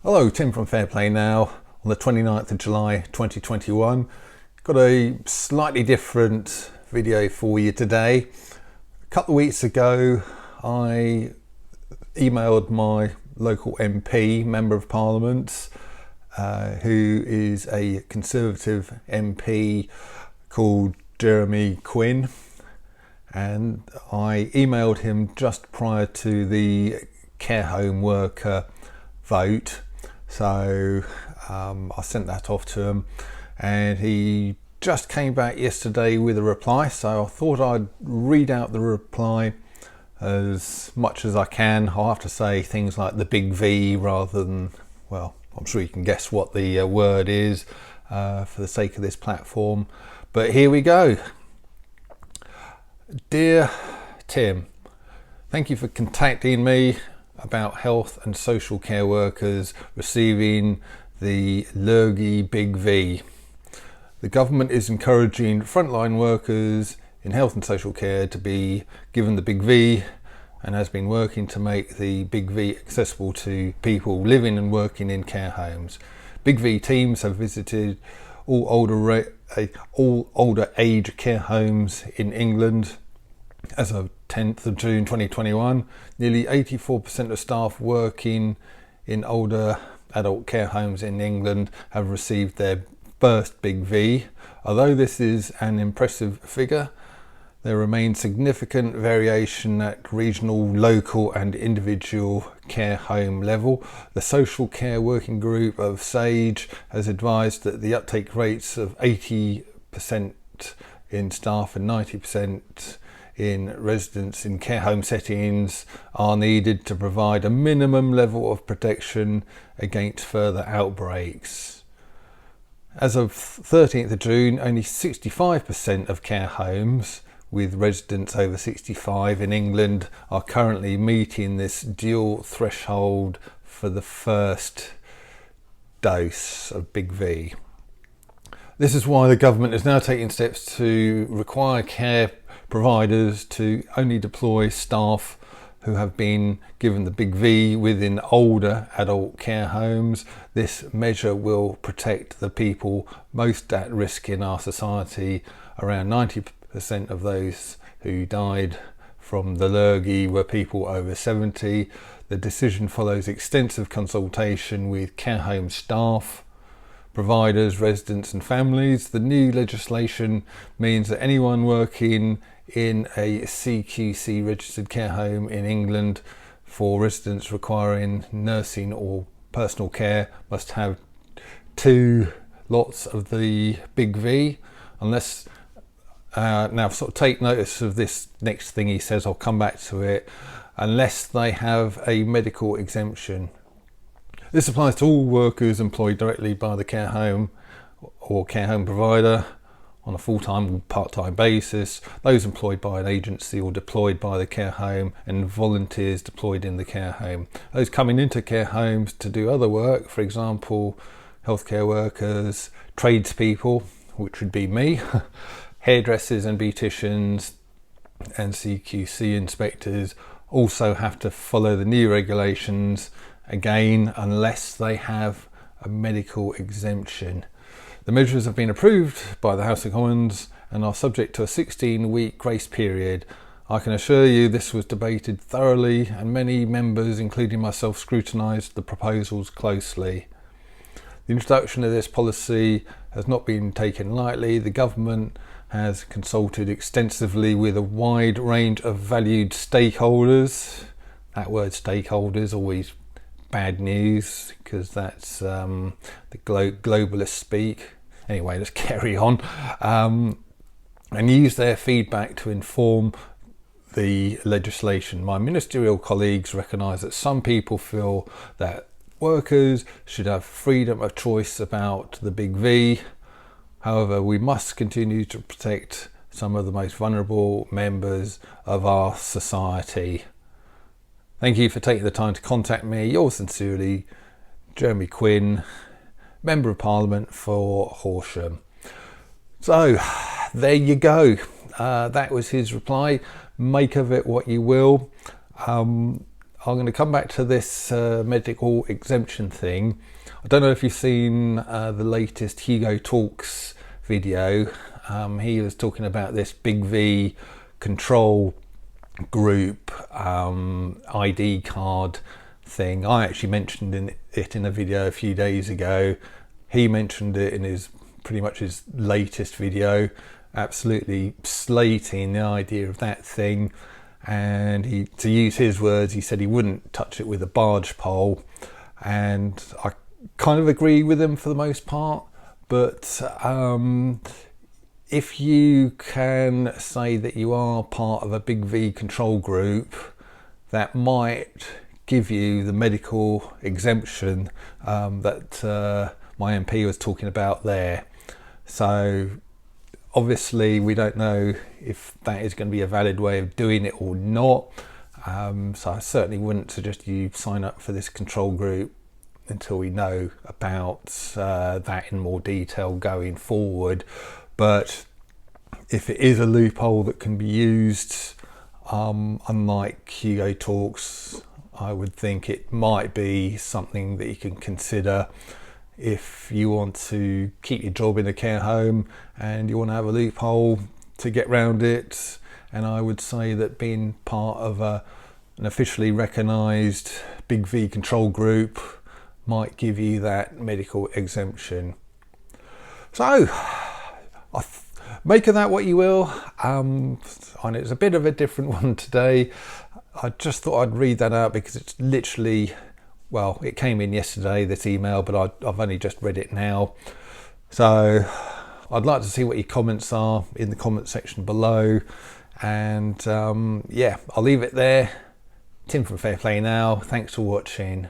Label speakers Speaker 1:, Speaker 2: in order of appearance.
Speaker 1: Hello, Tim from Fair Play Now on the 29th of July 2021. Got a slightly different video for you today. A couple of weeks ago I emailed my local MP, Member of Parliament, who is a Conservative MP called Jeremy Quinn, and I emailed him just prior to the care home worker vote. So I sent that off to him, and he just came back yesterday with a reply, so I thought I'd read out the reply as much as I can. I'll have to say things like the big V rather than, well, I'm sure you can guess what the word is for the sake of this platform, but here we go. Dear Tim, thank you for contacting me about health and social care workers receiving the Lurgy Big V. The government is encouraging frontline workers in health and social care to be given the Big V, and has been working to make the Big V accessible to people living and working in care homes. Big V teams have visited all older age care homes in England. As of 10th of June 2021, nearly 84% of staff working in older adult care homes in England have received their first Big V. Although this is an impressive figure, there remains significant variation at regional, local and individual care home level. The Social Care Working Group of SAGE has advised that the uptake rates of 80% in staff and 90% in residents in care home settings are needed to provide a minimum level of protection against further outbreaks. As of 13th of June, only 65% of care homes with residents over 65 in England are currently meeting this dual threshold for the first dose of Big V. This is why the government is now taking steps to require care providers to only deploy staff who have been given the Big V within older adult care homes. This measure will protect the people most at risk in our society. Around 90% of those who died from the lurgy were people over 70. The decision follows extensive consultation with care home staff, providers, residents and families. The new legislation means that anyone working in a CQC registered care home in England for residents requiring nursing or personal care must have 2 lots of the Big V, unless now sort of take notice of this next thing he says, I'll come back to it, unless they have a medical exemption. This applies to all workers employed directly by the care home or care home provider on a full-time or part-time basis, those employed by an agency or deployed by the care home, and volunteers deployed in the care home. Those coming into care homes to do other work, for example, healthcare workers, tradespeople, which would be me, hairdressers and beauticians, and CQC inspectors, also have to follow the new regulations, again, unless they have a medical exemption. The measures have been approved by the House of Commons and are subject to a 16-week grace period. I can assure you this was debated thoroughly, and many members, including myself, scrutinised the proposals closely. The introduction of this policy has not been taken lightly. The government has consulted extensively with a wide range of valued stakeholders. That word stakeholders always bad news, because that's the globalist speak. Anyway, let's carry on, and use their feedback to inform the legislation. My ministerial colleagues recognise that some people feel that workers should have freedom of choice about the Big V. However, we must continue to protect some of the most vulnerable members of our society. Thank you for taking the time to contact me. Yours sincerely, Jeremy Quinn, Member of Parliament for Horsham. So, there you go. That was his reply. Make of it what you will. I'm going to come back to this medical exemption thing. I don't know if you've seen the latest Hugo Talks video. He was talking about this Big V control group ID card thing. I actually mentioned it in a video a few days ago. He mentioned it in his pretty much his latest video, absolutely slating the idea of that thing. And he, to use his words, he said he wouldn't touch it with a barge pole, and I kind of agree with him for the most part. But if you can say that you are part of a Big V control group, that might give you the medical exemption that my MP was talking about there. So obviously we don't know if that is going to be a valid way of doing it or not. So I certainly wouldn't suggest you sign up for this control group until we know about that in more detail going forward. But if it is a loophole that can be used, unlike Hugo Talks, I would think it might be something that you can consider if you want to keep your job in a care home and you want to have a loophole to get round it. And I would say that being part of an officially recognised Big V control group might give you that medical exemption. So make of that what you will. And it's a bit of a different one today. I just thought I'd read that out because it's literally, well, it came in yesterday, this email, but I've only just read it now. So I'd like to see what your comments are in the comment section below. And yeah, I'll leave it there. Tim from Fair Play Now. Thanks for watching.